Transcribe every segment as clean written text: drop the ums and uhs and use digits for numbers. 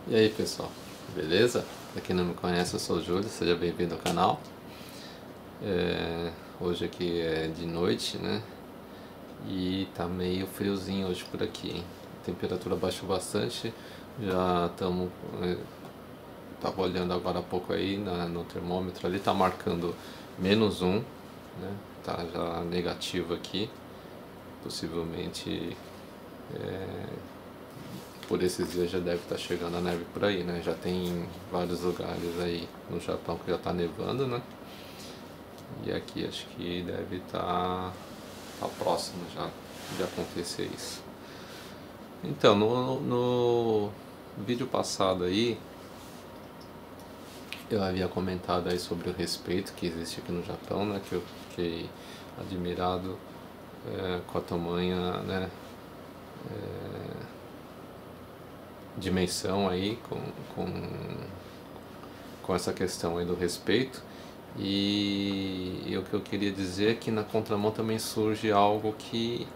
E aí pessoal, beleza? Pra quem não me conhece, eu sou o Júlio, seja bem-vindo ao canal. Hoje aqui é de noite, né? E tá meio friozinho hoje por aqui, hein? A temperatura baixou bastante, já estamos. Tava olhando agora há pouco aí no termômetro ali, tá marcando -1, né? Tá já negativo aqui, possivelmente por esses dias já deve estar chegando a neve por aí, né? Já tem vários lugares aí no Japão que já está nevando, né? E aqui acho que deve tá próximo já de acontecer isso. Então, no vídeo passado aí, eu havia comentado aí sobre o respeito que existe aqui no Japão, né? Que eu fiquei admirado com a tamanha, né? Dimensão aí com essa questão aí do respeito. E o que eu queria dizer é que na contramão também surge algo que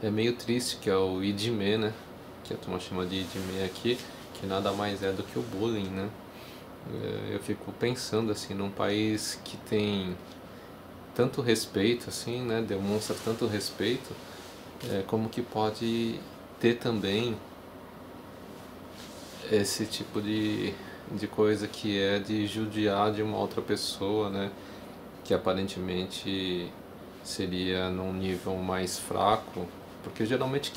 é meio triste, que é o idime, né? Que a turma chama de idime aqui, que nada mais é do que o bullying, né? Eu fico pensando assim, num país que tem tanto respeito, assim, né? Demonstra tanto respeito, como que pode ter também esse tipo de coisa que é de judiar de uma outra pessoa, né? Que aparentemente seria num nível mais fraco, porque geralmente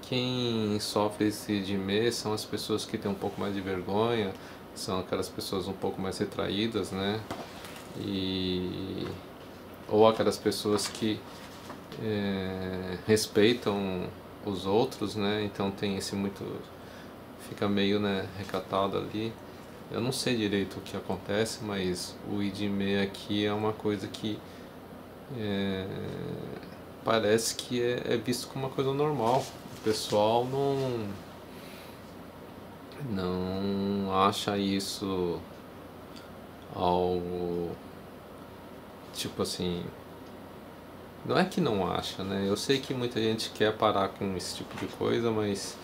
quem sofre esse idime são as pessoas que têm um pouco mais de vergonha, são aquelas pessoas um pouco mais retraídas, né? E, ou aquelas pessoas que respeitam os outros, né? Então tem esse muito, fica meio, né, recatado ali. Eu não sei direito o que acontece, mas o idime aqui é uma coisa que parece que é visto como uma coisa normal. O pessoal não acha isso algo tipo assim. Não é que não acha, né? Eu sei que muita gente quer parar com esse tipo de coisa, mas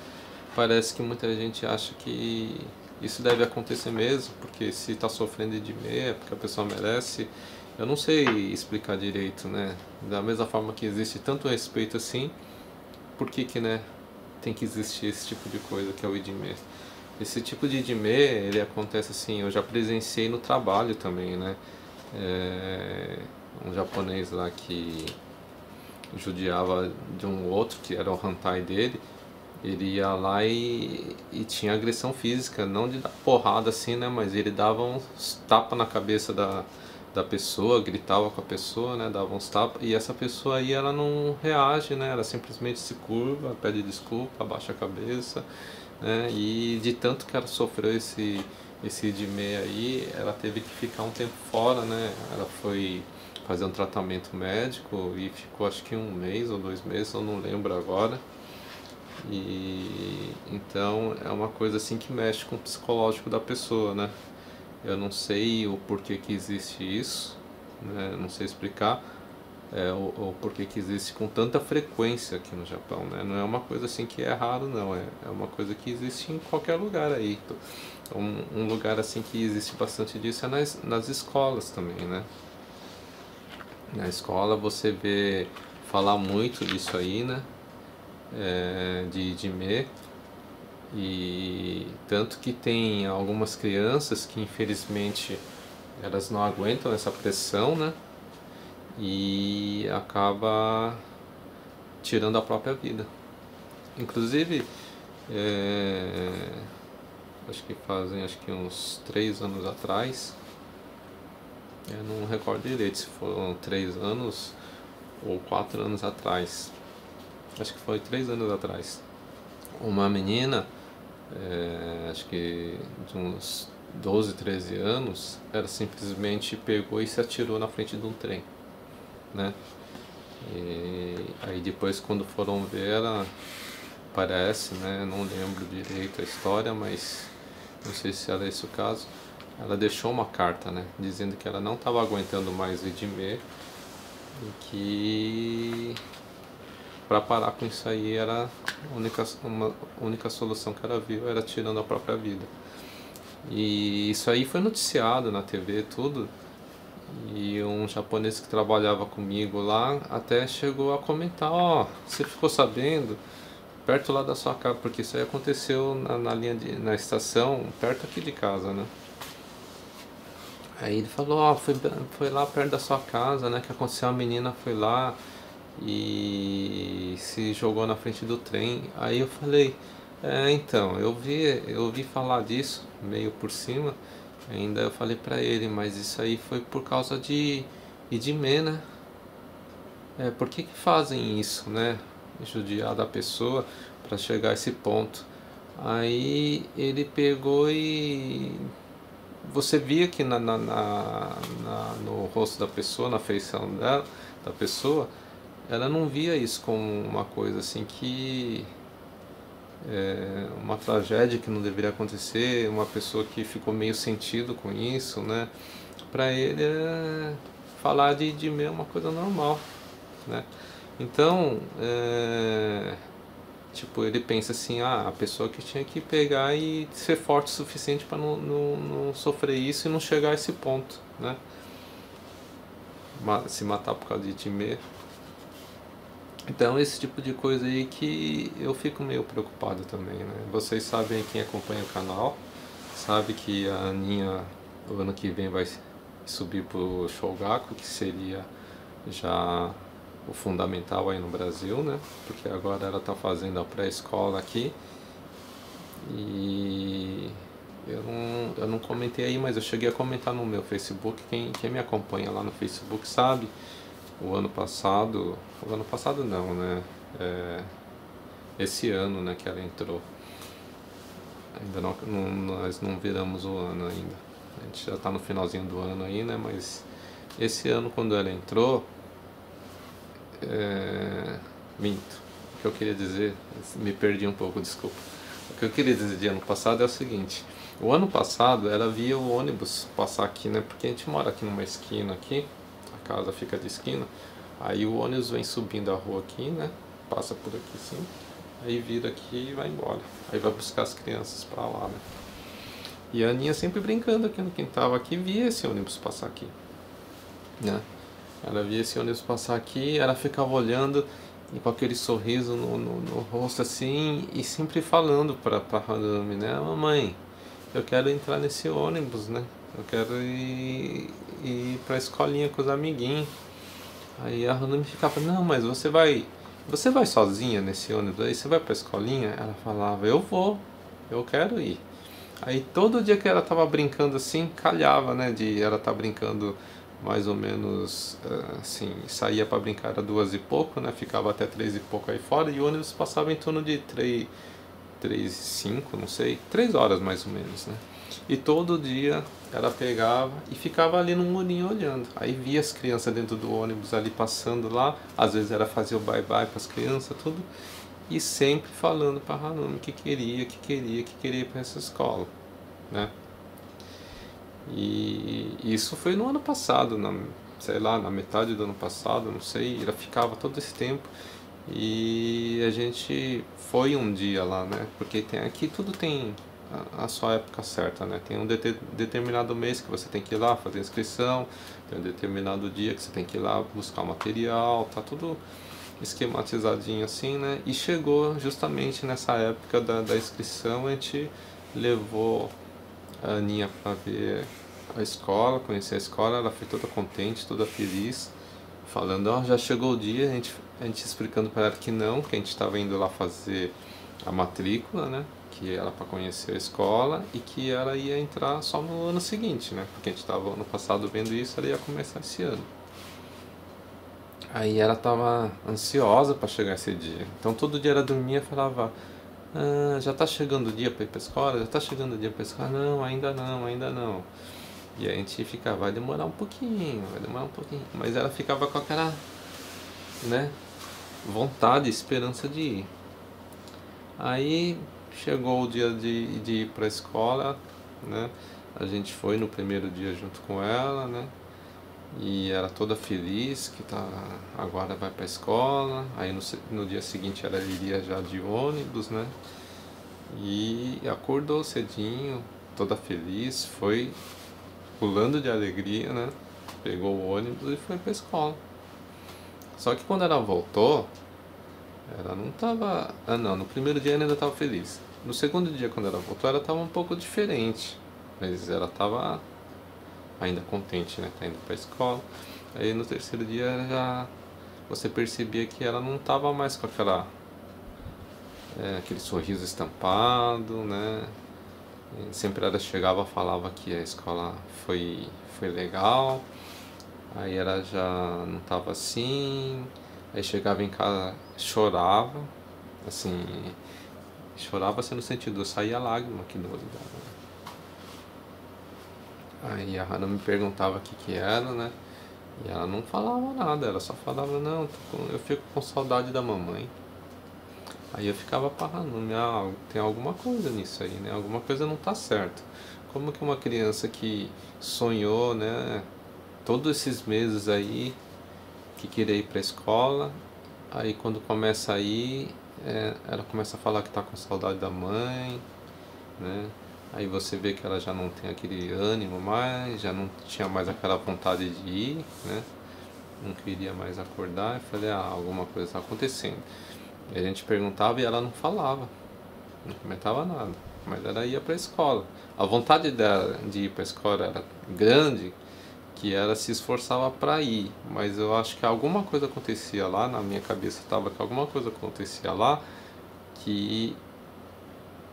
parece que muita gente acha que isso deve acontecer mesmo, porque se está sofrendo de meia, porque a pessoa merece. Eu não sei explicar direito, né? Da mesma forma que existe tanto respeito assim, por que que, né, tem que existir esse tipo de coisa que é o idime? Esse tipo de idime, ele acontece assim, eu já presenciei no trabalho também, né? Um japonês lá que judiava de um outro, que era o hantai dele, ele ia lá e tinha agressão física, não de dar porrada assim, né? Mas ele dava uns tapas na cabeça da pessoa, gritava com a pessoa, né? Dava uns tapas, e essa pessoa aí ela não reage, né? Ela simplesmente se curva, pede desculpa, abaixa a cabeça, né? E de tanto que ela sofreu esse idime aí, ela teve que ficar um tempo fora, né? Ela foi fazer um tratamento médico e ficou acho que 1 mês ou 2 meses, eu não lembro agora. E então é uma coisa assim que mexe com o psicológico da pessoa, né? Eu não sei o porquê que existe isso, né? Não sei explicar o porquê que existe com tanta frequência aqui no Japão, né? Não é uma coisa assim que é raro, não. É uma coisa que existe em qualquer lugar aí. Um lugar assim que existe bastante disso é nas escolas também, né? Na escola você vê falar muito disso aí, né? De me e tanto que tem algumas crianças que infelizmente elas não aguentam essa pressão, né? E acaba tirando a própria vida. Inclusive, acho que fazem acho que uns 3 anos atrás, eu não recordo direito se foram 3 anos ou 4 anos atrás. Acho que foi 3 anos atrás. Uma menina, acho que de uns 12, 13 anos, ela simplesmente pegou e se atirou na frente de um trem, né? E aí depois quando foram ver ela, parece, né? Não lembro direito a história, mas não sei se era esse o caso. Ela deixou uma carta, né? Dizendo que ela não estava aguentando mais o idime e que para parar com isso aí era uma única solução que ela viu era tirando a própria vida. E isso aí foi noticiado na TV, tudo. E um japonês que trabalhava comigo lá até chegou a comentar, ó, você ficou sabendo? Perto lá da sua casa, porque isso aí aconteceu na linha na estação, perto aqui de casa, né? Aí ele falou, ó, foi lá perto da sua casa, né, que aconteceu, a menina foi lá e se jogou na frente do trem. Aí eu falei, então, eu vi falar disso, meio por cima. Ainda eu falei pra ele, mas isso aí foi por causa de Idime, né? Por que que fazem isso, né? Judiar da pessoa pra chegar a esse ponto. Aí ele pegou e você via que no rosto da pessoa, na feição dela, da pessoa, ela não via isso como uma coisa assim que uma tragédia que não deveria acontecer, uma pessoa que ficou meio sentido com isso, né? Para ele falar de mim é uma coisa normal, né? Então, tipo, ele pensa assim, a pessoa que tinha que pegar e ser forte o suficiente para não sofrer isso e não chegar a esse ponto, né? Se matar por causa de time. Então esse tipo de coisa aí que eu fico meio preocupado também, né? Vocês sabem, quem acompanha o canal, sabe que a Aninha o ano que vem vai subir pro Shogaku, que seria já o fundamental aí no Brasil, né? Porque agora ela tá fazendo a pré-escola aqui. E eu não comentei aí, mas eu cheguei a comentar no meu Facebook. Quem me acompanha lá no Facebook sabe. O ano passado não, né? Esse ano, né, que ela entrou. Ainda nós não viramos o ano ainda. A gente já tá no finalzinho do ano aí, né? Mas esse ano, quando ela entrou, minto. O que eu queria dizer, me perdi um pouco, desculpa. O que eu queria dizer de ano passado é o seguinte: o ano passado ela via o ônibus passar aqui, né? Porque a gente mora aqui numa esquina aqui, a casa fica de esquina. Aí o ônibus vem subindo a rua aqui, né? Passa por aqui sim. Aí vira aqui e vai embora. Aí vai buscar as crianças pra lá, né? E a Aninha sempre brincando aqui no quintal aqui, via esse ônibus passar aqui, né? Ela via esse ônibus passar aqui, ela ficava olhando e com aquele sorriso no rosto assim, e sempre falando pra Hanami, né? Mamãe, eu quero entrar nesse ônibus, né? Eu quero ir pra escolinha com os amiguinhos. Aí a Hanami ficava, não, mas você vai sozinha nesse ônibus aí? Você vai pra escolinha? Ela falava, eu quero ir. Aí todo dia que ela tava brincando assim, calhava, né, de ela tá brincando mais ou menos assim, saía para brincar era 2 e pouco, né, ficava até 3 e pouco aí fora, e o ônibus passava em torno de 3 e 5, não sei, 3 horas mais ou menos, né. E todo dia ela pegava e ficava ali no murinho olhando. Aí via as crianças dentro do ônibus ali passando lá, às vezes ela fazia o bye bye para as crianças, tudo, e sempre falando para Hanumi que queria ir para essa escola, né? E isso foi no ano passado, sei lá, na metade do ano passado, não sei, ela ficava todo esse tempo. E a gente foi um dia lá, né? Porque aqui tudo tem a sua época certa, né? Tem um determinado mês que você tem que ir lá fazer inscrição, tem um determinado dia que você tem que ir lá buscar o material, tá tudo esquematizadinho assim, né? E chegou justamente nessa época da inscrição, a gente levou a Aninha para ver a escola, conhecer a escola, ela foi toda contente, toda feliz, falando, ó, já chegou o dia, a gente explicando para ela que não, que a gente estava indo lá fazer a matrícula, né, que era para conhecer a escola e que ela ia entrar só no ano seguinte, né, porque a gente estava ano passado vendo isso, ela ia começar esse ano. Aí ela estava ansiosa para chegar esse dia, então todo dia ela dormia e falava, já tá chegando o dia para ir pra escola? Já tá chegando o dia pra escola? Não, ainda não, ainda não. E a gente ficava, vai demorar um pouquinho, vai demorar um pouquinho. Mas ela ficava com aquela, né, vontade, esperança de ir. Aí chegou o dia de ir pra escola, né? A gente foi no primeiro dia junto com ela, né? e era toda feliz que tá, agora vai pra escola. Aí no dia seguinte ela iria já de ônibus, né? E acordou cedinho, toda feliz, foi pulando de alegria, né? Pegou o ônibus e foi pra escola. Só que quando ela voltou, ela não tava. Ah, não, no primeiro dia ela ainda tava feliz. No segundo dia, quando ela voltou, ela tava um pouco diferente. Mas ela tava ainda contente, né? Tá indo pra escola. Aí no terceiro dia ela já. Você percebia que ela não tava mais com aquele sorriso estampado, né? E sempre ela chegava, falava que a escola foi legal. Aí ela já não tava assim. Aí chegava em casa, chorava, assim, chorava assim no sentido, saía lágrima aqui no olho dela. Aí a Hana me perguntava o que era, né? E ela não falava nada, ela só falava, não, eu fico com saudade da mamãe. Aí eu ficava parando, tem alguma coisa nisso aí, né? Alguma coisa não tá certo. Como que uma criança que sonhou, né, todos esses meses aí, que queria ir pra escola, aí quando começa a ir, ela começa a falar que tá com saudade da mãe, né? Aí você vê que ela já não tem aquele ânimo mais, já não tinha mais aquela vontade de ir, né? Não queria mais acordar. Eu falei, alguma coisa está acontecendo. E a gente perguntava e ela não falava, não comentava nada, mas ela ia para a escola. A vontade dela de ir para a escola era grande, que ela se esforçava para ir, mas eu acho que alguma coisa acontecia lá, na minha cabeça estava que alguma coisa acontecia lá que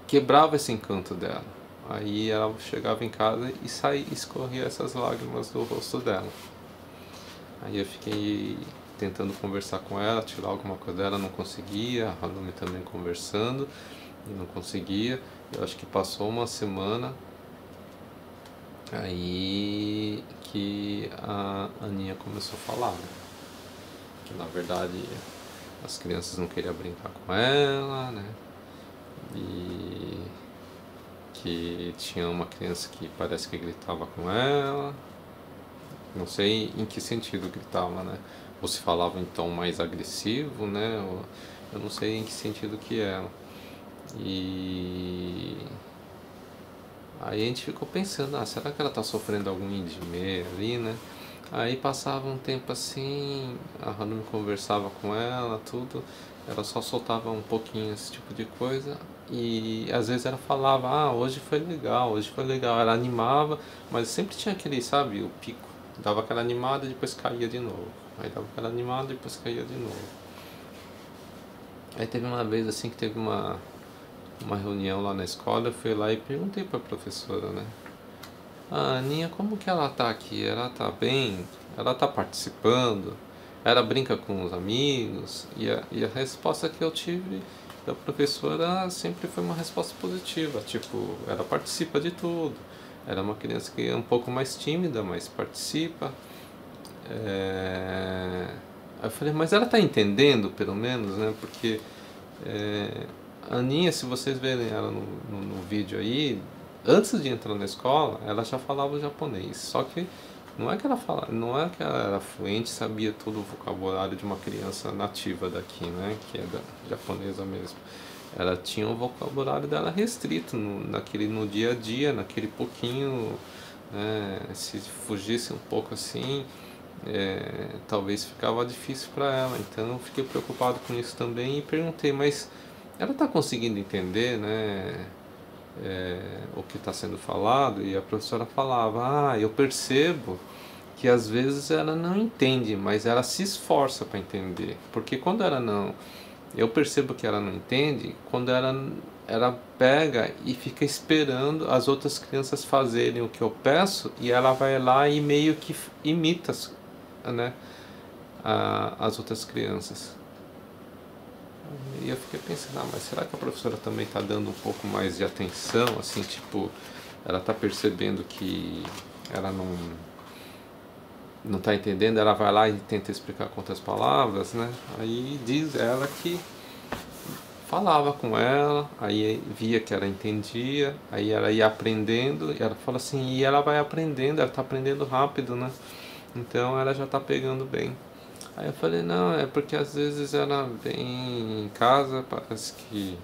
quebrava esse encanto dela. Aí ela chegava em casa e saía, escorria essas lágrimas do rosto dela. Aí eu fiquei tentando conversar com ela, tirar alguma coisa dela, não conseguia, a Hanumi também conversando e não conseguia. Eu acho que passou uma semana aí que a Aninha começou a falar, né? Que na verdade as crianças não queriam brincar com ela, né? E que tinha uma criança que parece que gritava com ela. Não sei em que sentido gritava, né? Ou se falava em tom mais agressivo, né? Eu não sei em que sentido que era. E aí a gente ficou pensando, será que ela tá sofrendo algum indimê ali, né? Aí passava um tempo assim, a Hanumi conversava com ela, tudo, ela só soltava um pouquinho esse tipo de coisa e às vezes ela falava, hoje foi legal, hoje foi legal, ela animava, mas sempre tinha aquele, sabe, o pico, dava aquela animada e depois caía de novo, aí dava aquela animada e depois caía de novo. Aí teve uma vez assim que teve uma reunião lá na escola, eu fui lá e perguntei pra professora, né? A Aninha, como que ela tá aqui? Ela tá bem? Ela tá participando? Ela brinca com os amigos? E a resposta que eu tive da professora sempre foi uma resposta positiva. Tipo, ela participa de tudo. Ela é uma criança que é um pouco mais tímida, mas participa. Aí eu falei, mas ela tá entendendo, pelo menos, né? Porque a Aninha, se vocês verem ela no vídeo aí, antes de entrar na escola, ela já falava japonês. Só que não é que ela não é que ela era fluente, sabia todo o vocabulário de uma criança nativa daqui, né? Que é japonesa mesmo. Ela tinha o vocabulário dela restrito no dia a dia, naquele pouquinho, né? Se fugisse um pouco assim, talvez ficava difícil para ela. Então eu fiquei preocupado com isso também e perguntei, mas ela está conseguindo entender, né? O que está sendo falado? E a professora falava, eu percebo que às vezes ela não entende, mas ela se esforça para entender, porque quando ela não, eu percebo que ela não entende quando ela pega e fica esperando as outras crianças fazerem o que eu peço e ela vai lá e meio que imita, né, as outras crianças. E eu fiquei pensando, mas será que a professora também está dando um pouco mais de atenção, assim, tipo, ela está percebendo que ela não está entendendo, ela vai lá e tenta explicar com outras palavras, né? Aí diz ela que falava com ela, aí via que ela entendia, aí ela ia aprendendo, e ela fala assim, e ela vai aprendendo, ela está aprendendo rápido, né? Então ela já tá pegando bem. Aí eu falei, não, é porque às vezes ela vem em casa, parece que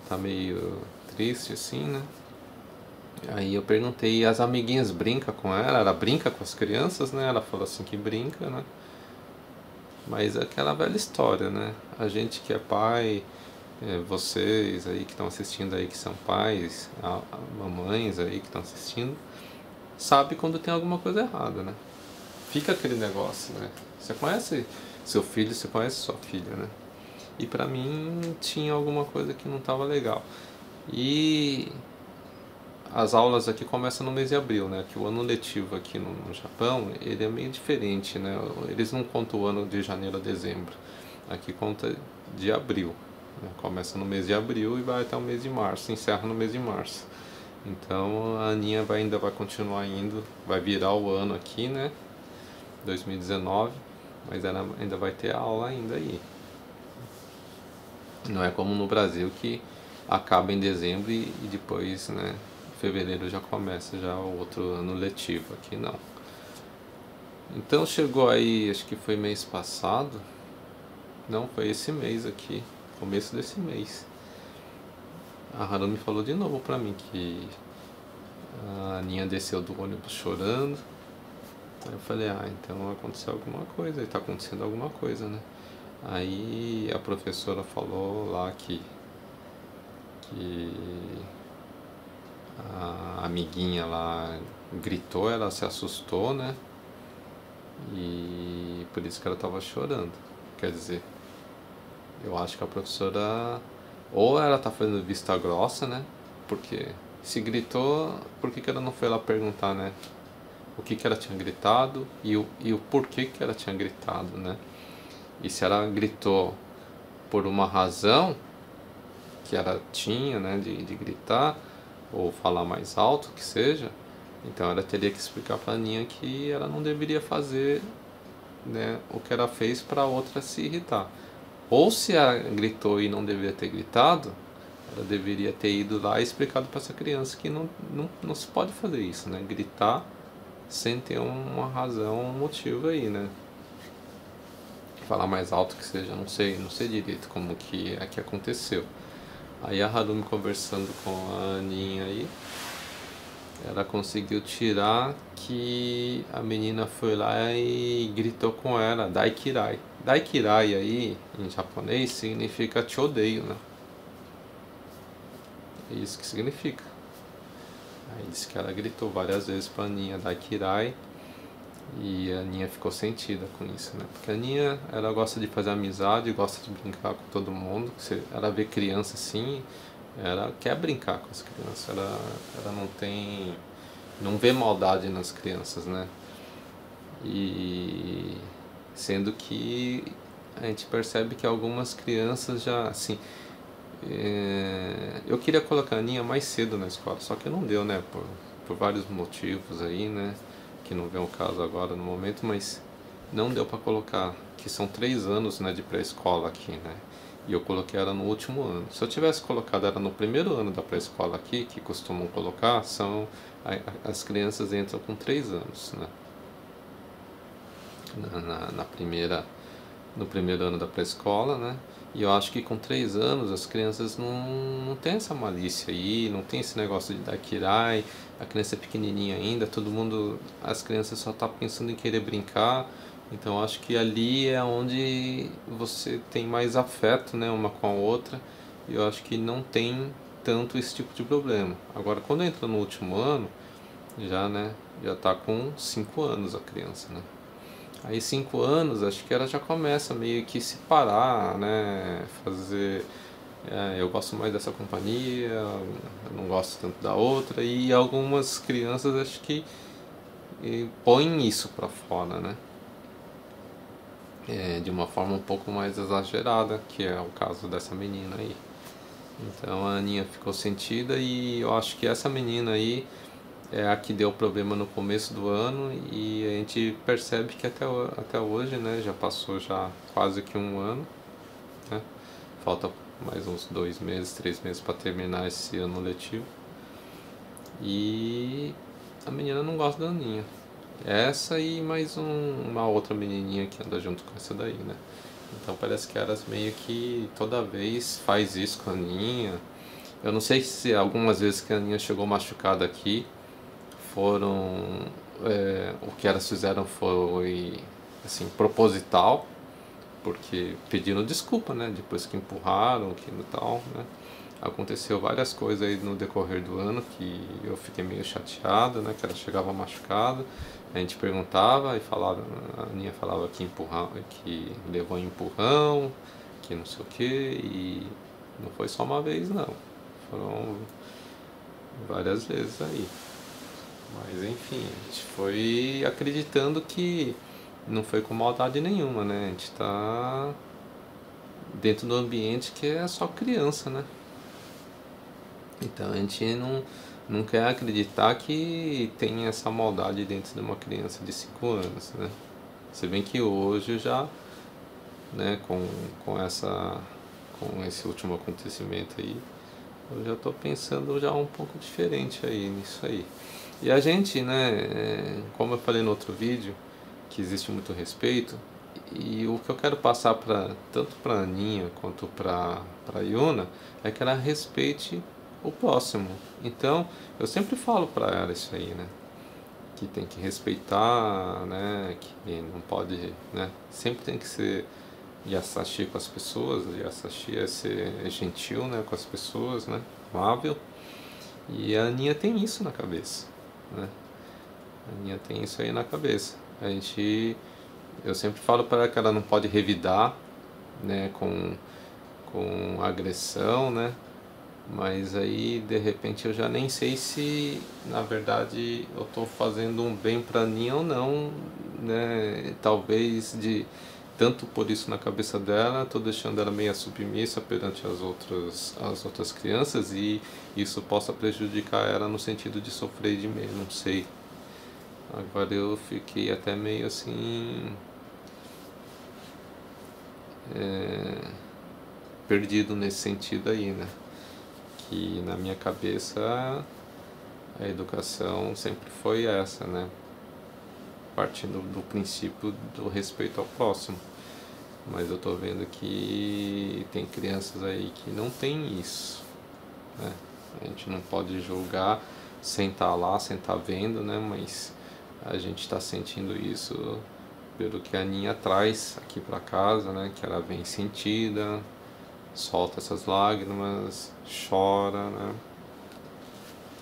tá meio triste assim, né? Aí eu perguntei, as amiguinhas brincam com ela brinca com as crianças, né? Ela falou assim que brinca, né? Mas é aquela velha história, né? A gente que é pai, vocês aí que estão assistindo aí que são pais, a mamães aí que estão assistindo, sabe quando tem alguma coisa errada, né? Fica aquele negócio, né? Você conhece seu filho, você conhece sua filha, né? E pra mim tinha alguma coisa que não estava legal. E as aulas aqui começam no mês de abril, né? Que o ano letivo aqui no Japão, ele é meio diferente, né? Eles não contam o ano de janeiro a dezembro. Aqui conta de abril, né? Começa no mês de abril e vai até o mês de março, encerra no mês de março. Então a Aninha ainda vai continuar indo, vai virar o ano aqui, né? 2019, mas ela ainda vai ter aula ainda aí. Não é como no Brasil que acaba em dezembro e depois, né, fevereiro já começa já o outro ano letivo. Aqui não. Então chegou aí, acho que foi mês passado. Não, foi esse mês aqui, começo desse mês. A Harumi falou de novo pra mim que a Aninha desceu do ônibus chorando. Aí eu falei, então aconteceu alguma coisa, tá acontecendo alguma coisa, né? Aí a professora falou lá que a amiguinha lá gritou, ela se assustou, né? E por isso que ela tava chorando. Quer dizer, eu acho que a professora ou ela tá fazendo vista grossa, né? Porque se gritou, por que ela não foi lá perguntar, né? O que ela tinha gritado e o porquê que ela tinha gritado, né? E se ela gritou por uma razão que ela tinha, né, de gritar ou falar mais alto, que seja, então ela teria que explicar para a Aninha que ela não deveria fazer, né, o que ela fez para a outra se irritar. Ou se ela gritou e não deveria ter gritado, ela deveria ter ido lá e explicado para essa criança que não se pode fazer isso, né? Gritar sem ter uma razão, um motivo aí, né? Falar mais alto que seja, não sei direito como que é que aconteceu. Aí a Harumi conversando com a Aninha aí, ela conseguiu tirar que a menina foi lá e gritou com ela, Daikirai. Daikirai aí, em japonês, significa te odeio, né? É isso que significa. Aí disse que ela gritou várias vezes pra Aninha, Daikirai, e a Aninha ficou sentida com isso, né? Porque a Aninha, ela gosta de fazer amizade, gosta de brincar com todo mundo. Ela vê criança assim, ela quer brincar com as crianças. Ela não vê maldade nas crianças, né? E sendo que a gente percebe que algumas crianças já, assim, eu queria colocar a Aninha mais cedo na escola, só que não deu, né? Por vários motivos aí, né? Que não vem o caso agora no momento, mas não deu para colocar, que são 3 anos, né, de pré-escola aqui, né? E eu coloquei ela no último ano. Se eu tivesse colocado ela no primeiro ano da pré-escola aqui, que costumam colocar, as crianças entram com 3 anos, né? Na primeira, no primeiro ano da pré-escola, né? E eu acho que com 3 anos as crianças não tem essa malícia aí, não tem esse negócio de dar kirai, a criança é pequenininha ainda, as crianças só tá pensando em querer brincar. Então eu acho que ali é onde você tem mais afeto, né, uma com a outra. E eu acho que não tem tanto esse tipo de problema. Agora quando entra no último ano, já, né, já tá com 5 anos a criança, né? Aí 5 anos, acho que ela já começa meio que se parar, né? Fazer. Eu gosto mais dessa companhia, eu não gosto tanto da outra. E algumas crianças acho que põem isso pra fora, né? De uma forma um pouco mais exagerada, que é o caso dessa menina aí. Então a Aninha ficou sentida e eu acho que essa menina aí é a que deu problema no começo do ano e a gente percebe que até hoje, né, já passou já quase que um ano, né? Falta mais uns 2 meses, 3 meses para terminar esse ano letivo. E a menina não gosta da Aninha. Essa e mais uma outra menininha que anda junto com essa daí, né? Então parece que elas meio que toda vez faz isso com a Aninha. Eu não sei se algumas vezes que a Aninha chegou machucada aqui foram. O que elas fizeram foi assim, proposital, porque pediram desculpa, né? Depois que empurraram, que no tal, né? Aconteceu várias coisas aí no decorrer do ano que eu fiquei meio chateado, né? Que ela chegava machucada, a gente perguntava e falava, a Aninha falava que que levou em empurrão, que não sei o que, e não foi só uma vez não, foram várias vezes aí. Mas enfim, a gente foi acreditando que não foi com maldade nenhuma, né? A gente tá dentro do ambiente que é só criança, né? Então a gente não quer acreditar que tem essa maldade dentro de uma criança de 5 anos, né? Se bem que hoje eu já, né, com esse último acontecimento aí, eu já estou pensando já um pouco diferente aí nisso aí. E a gente, né, como eu falei no outro vídeo, que existe muito respeito, e o que eu quero passar tanto para a Aninha quanto para a Yuna é que ela respeite o próximo. Então, eu sempre falo para ela isso aí, né? Que tem que respeitar, né? Que não pode, né? Sempre tem que ser Yasashi com as pessoas, Yasashi é ser gentil, né? Com as pessoas, né? Amável. E a Aninha tem isso na cabeça, né? A Aninha tem isso aí na cabeça. Eu sempre falo para ela que ela não pode revidar, né? Com agressão, né? Mas aí de repente eu já nem sei se na verdade eu estou fazendo um bem para mim ou não, né? Talvez de tanto por isso na cabeça dela, estou deixando ela meio submissa perante as outras crianças e isso possa prejudicar ela no sentido de sofrer de medo, não sei. Agora eu fiquei até meio assim perdido nesse sentido aí, né? Que na minha cabeça a educação sempre foi essa, né? Partindo do princípio do respeito ao próximo. Mas eu tô vendo que tem crianças aí que não tem isso, né? A gente não pode julgar sem estar lá, sem estar vendo, né? Mas a gente está sentindo isso pelo que a Aninha traz aqui para casa, né? Que ela vem sentida, solta essas lágrimas, chora, né?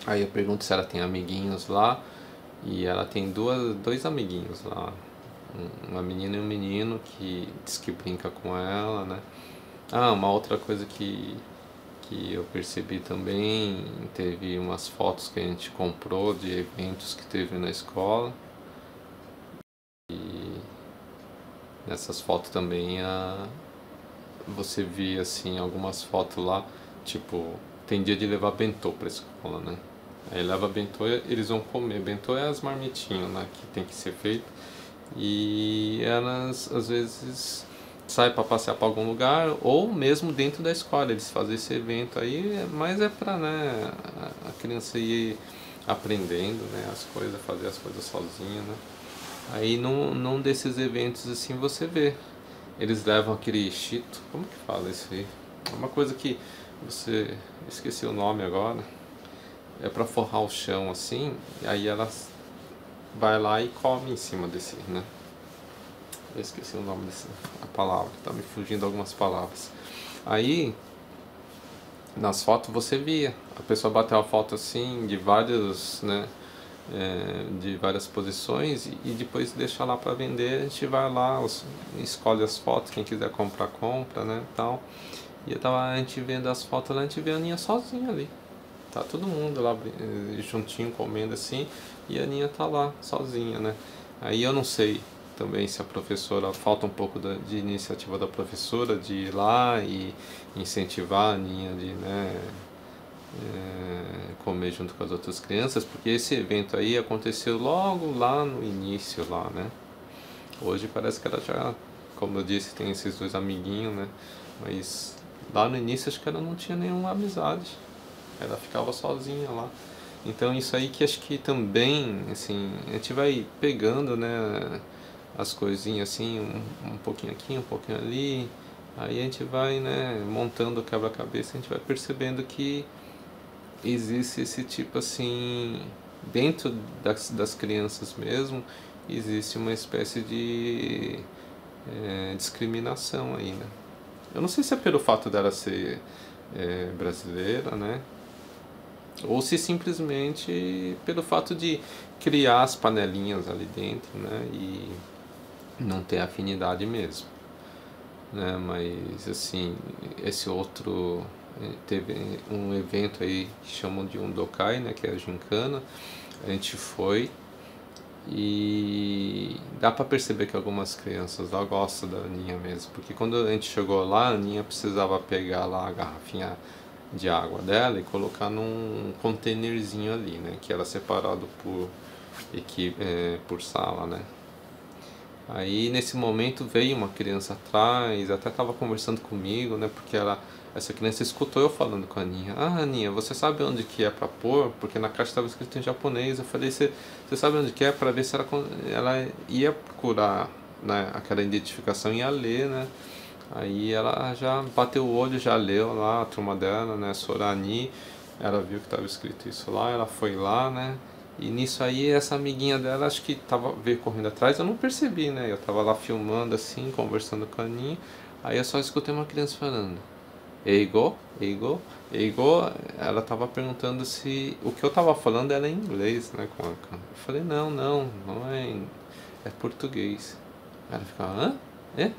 Aí eu pergunto se ela tem amiguinhos lá e ela tem dois amiguinhos lá, uma menina e um menino que diz que brinca com ela, né? Ah, uma outra coisa que eu percebi também, teve umas fotos que a gente comprou de eventos que teve na escola e nessas fotos também você via assim algumas fotos lá, tipo, tem dia de levar bentô pra escola, né? Aí leva bentô e eles vão comer. Bentô é as marmitinhas, né, que tem que ser feito. E elas às vezes saem para passear para algum lugar ou mesmo dentro da escola eles fazem esse evento aí, mas é para, né, a criança ir aprendendo, né, as coisas, fazer as coisas sozinha, né? Aí num desses eventos assim você vê, eles levam aquele chito, como que fala isso aí? É uma coisa que você, esqueci o nome agora, é para forrar o chão assim, e aí elas vai lá e come em cima desse, né? Eu esqueci o nome dessa a palavra, tá me fugindo algumas palavras. Aí, nas fotos você via, a pessoa bateu a foto assim, de vários, né? De várias posições e depois deixa lá para vender, a gente vai lá, escolhe as fotos, quem quiser comprar, compra, né? Tal. E eu tava, a gente vendo as fotos lá, a gente vê a Aninha sozinha ali. Tá todo mundo lá juntinho comendo assim e a Aninha tá lá sozinha, né? Aí eu não sei também se a professora, falta um pouco de iniciativa da professora de ir lá e incentivar a Aninha de, né, comer junto com as outras crianças, porque esse evento aí aconteceu logo lá no início lá, né? Hoje parece que ela já, como eu disse, tem esses dois amiguinhos, né? Mas lá no início acho que ela não tinha nenhuma amizade. Ela ficava sozinha lá. Então isso aí que acho que também, assim, a gente vai pegando, né, as coisinhas assim, um pouquinho aqui, um pouquinho ali, aí a gente vai, né, montando o quebra-cabeça, a gente vai percebendo que existe esse tipo assim, dentro das crianças mesmo, existe uma espécie de discriminação aí, né. Eu não sei se é pelo fato dela ser brasileira, né, ou se simplesmente pelo fato de criar as panelinhas ali dentro, né, e não ter afinidade mesmo, né, mas assim, esse outro teve um evento aí que chamam de Undokai, né, que é a gincana, a gente foi e dá pra perceber que algumas crianças lá gostam da Aninha mesmo, porque quando a gente chegou lá, a Aninha precisava pegar lá a garrafinha de água dela e colocar num containerzinho ali, né, que era separado por sala, né. Aí nesse momento veio uma criança atrás, até estava conversando comigo, né, porque essa criança escutou eu falando com a Aninha. Ah, Aninha, você sabe onde que é pra pôr? Porque na caixa estava escrito em japonês. Eu falei, você sabe onde que é? Pra ver se ela ia procurar, né, aquela identificação e ia ler, né. Aí ela já bateu o olho, já leu lá a turma dela, né, Sorani, ela viu que estava escrito isso lá, ela foi lá, né, e nisso aí essa amiguinha dela acho que veio correndo atrás, eu não percebi, né, eu tava lá filmando assim, conversando com a Aninha, aí eu só escutei uma criança falando, Eigo, Eigo, Eigo, ela tava perguntando se o que eu tava falando era em inglês, né, eu falei, não é português. Ela ficava, hã? É?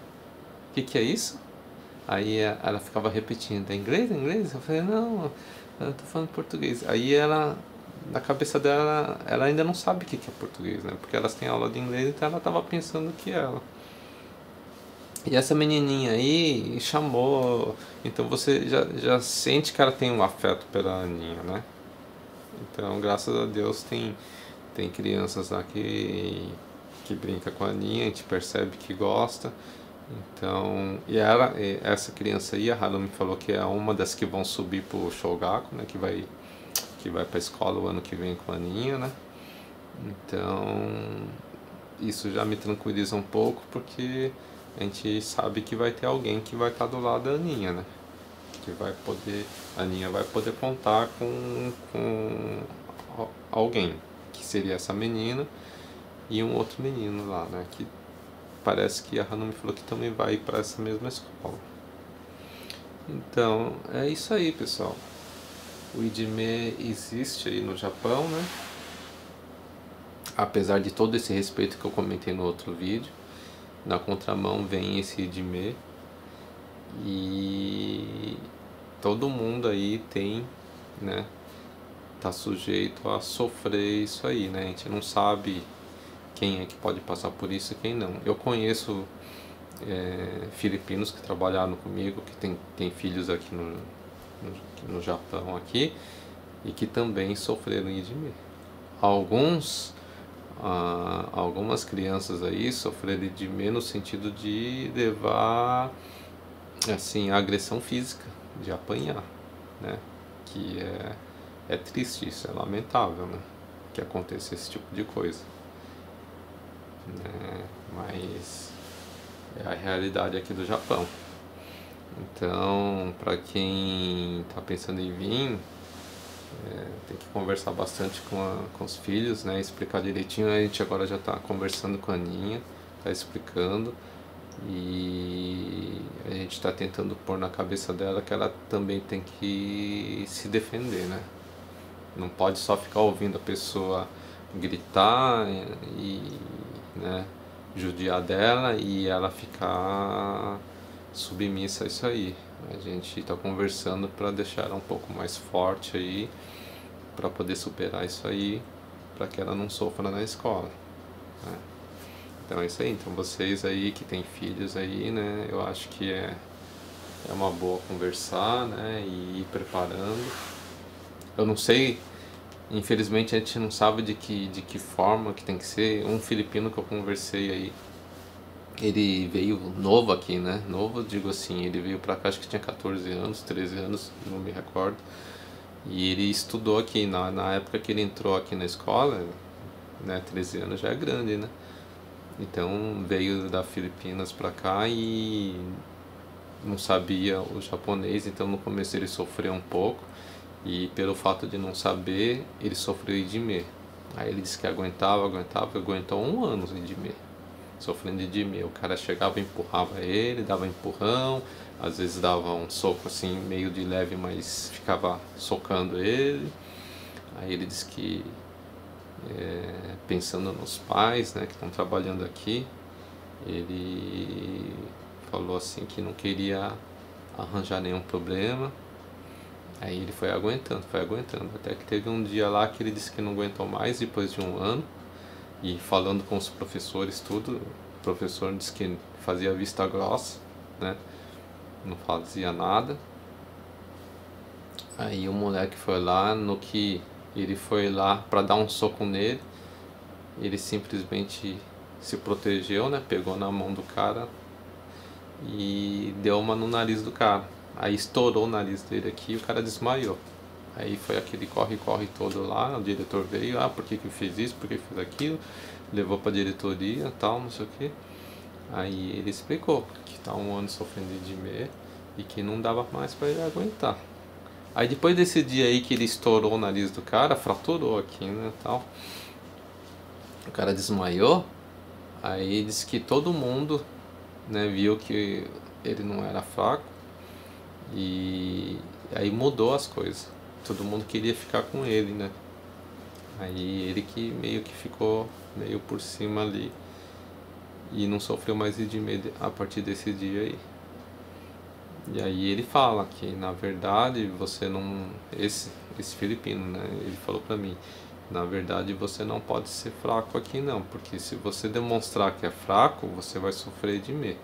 Que é isso? Aí ela ficava repetindo, é inglês, é inglês? Eu falei, não, eu tô falando português. Aí ela, na cabeça dela, ela ainda não sabe o que é português, né? Porque elas têm aula de inglês, então ela tava pensando que ela. E essa menininha aí chamou, então você já sente que ela tem um afeto pela Aninha, né? Então, graças a Deus, tem crianças lá que brinca com a Aninha, a gente percebe que gosta. Então, essa criança aí, a Haru me falou que é uma das que vão subir pro Shogaku, né? Que vai pra escola o ano que vem com a Aninha, né? Então, isso já me tranquiliza um pouco, porque a gente sabe que vai ter alguém que vai estar do lado da Aninha, né? A Aninha vai poder contar com alguém, que seria essa menina e um outro menino lá, né? Que parece que a Hannah me falou que também vai para essa mesma escola. Então, é isso aí, pessoal. O Idime existe aí no Japão, né? Apesar de todo esse respeito que eu comentei no outro vídeo, na contramão vem esse Idime e todo mundo aí tem, né? Tá sujeito a sofrer isso aí, né? A gente não sabe quem é que pode passar por isso e quem não. Eu conheço filipinos que trabalharam comigo, que tem filhos aqui no Japão aqui, e que também sofreram IDM. Algumas crianças aí sofreram IDM no sentido de levar assim, a agressão física, de apanhar, né? Que é triste isso, é lamentável, né? Que aconteça esse tipo de coisa, né? Mas é a realidade aqui do Japão. Então, para quem está pensando em vir, tem que conversar bastante com os filhos, né? Explicar direitinho. A gente agora já está conversando com a Aninha, está explicando, e a gente está tentando pôr na cabeça dela que ela também tem que se defender, né? Não pode só ficar ouvindo a pessoa gritar né, judiar dela e ela ficar submissa a isso aí. A gente está conversando para deixar ela um pouco mais forte aí, para poder superar isso aí, para que ela não sofra na escola, né? Então é isso aí. Então vocês aí que têm filhos aí, né, eu acho que é uma boa conversar, né, e ir preparando. Eu não sei, infelizmente a gente não sabe de que forma que tem que ser. Um filipino que eu conversei aí, ele veio novo aqui, né? Novo, digo assim, ele veio pra cá, acho que tinha 14 anos, 13 anos, não me recordo. E ele estudou aqui, na época que ele entrou aqui na escola, né, 13 anos já é grande, né? Então veio da Filipinas pra cá e não sabia o japonês, então no começo ele sofreu um pouco e pelo fato de não saber, ele sofreu idime. Aí ele disse que aguentou um ano de idime, sofrendo idime. O cara chegava, empurrava ele, dava empurrão, às vezes dava um soco assim meio de leve, mas ficava socando ele. Aí ele disse que pensando nos pais, né, que estão trabalhando aqui, ele falou assim que não queria arranjar nenhum problema. Aí ele foi aguentando, até que teve um dia lá que ele disse que não aguentou mais depois de um ano. E falando com os professores tudo, o professor disse que fazia vista grossa, né? Não fazia nada. Aí o moleque foi lá, no que ele foi lá para dar um soco nele, ele simplesmente se protegeu, né? Pegou na mão do cara e deu uma no nariz do cara. Aí estourou o nariz dele aqui e o cara desmaiou. Aí foi aquele corre-corre todo lá, o diretor veio, por que fez isso, por que fez aquilo, levou pra diretoria, tal, não sei o que. Aí ele explicou que tá um ano sofrendo de meia e que não dava mais pra ele aguentar. Aí depois desse dia aí que ele estourou o nariz do cara, fraturou aqui, né, tal. O cara desmaiou, aí disse que todo mundo, né, viu que ele não era fraco e aí mudou as coisas. Todo mundo queria ficar com ele, né? Aí ele que meio que ficou meio por cima ali e não sofreu mais de medo a partir desse dia aí. E aí ele fala que na verdade você não. Esse filipino, né? Ele falou pra mim, na verdade você não pode ser fraco aqui não, porque se você demonstrar que é fraco, você vai sofrer de medo.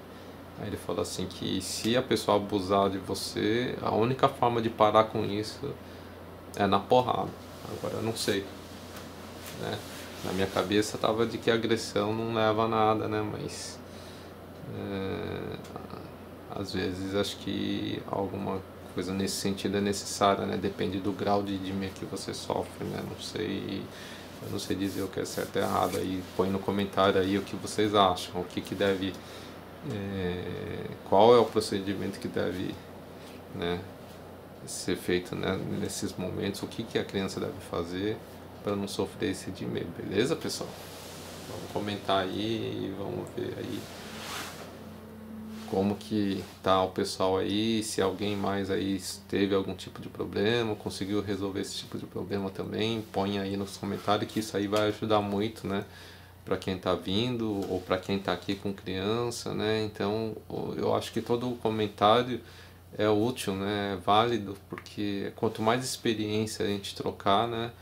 Aí ele falou assim que se a pessoa abusar de você, a única forma de parar com isso é na porrada. Agora eu não sei, né? Na minha cabeça tava de que agressão não leva a nada, né? Mas às vezes acho que alguma coisa nesse sentido é necessária, né? Depende do grau de medo que você sofre, né? Não sei, eu não sei dizer o que é certo e errado. Aí põe no comentário aí o que vocês acham, o que deve, qual é o procedimento que deve, né, ser feito, né, nesses momentos, o que a criança deve fazer para não sofrer esse de medo, beleza, pessoal? Vamos comentar aí e vamos ver aí como que tá o pessoal aí, se alguém mais aí teve algum tipo de problema, conseguiu resolver esse tipo de problema também, põe aí nos comentários que isso aí vai ajudar muito, né, para quem tá vindo ou para quem tá aqui com criança, né? Então, eu acho que todo comentário é útil, né? É válido, porque quanto mais experiência a gente trocar, né?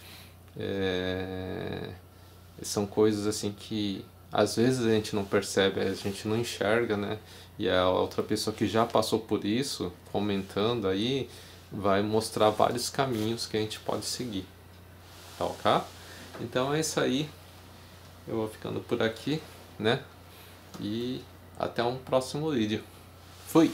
São coisas assim que às vezes a gente não percebe, a gente não enxerga, né? E a outra pessoa que já passou por isso, comentando aí, vai mostrar vários caminhos que a gente pode seguir, tá ok? Então é isso aí, eu vou ficando por aqui, né? E até um próximo vídeo. Fui!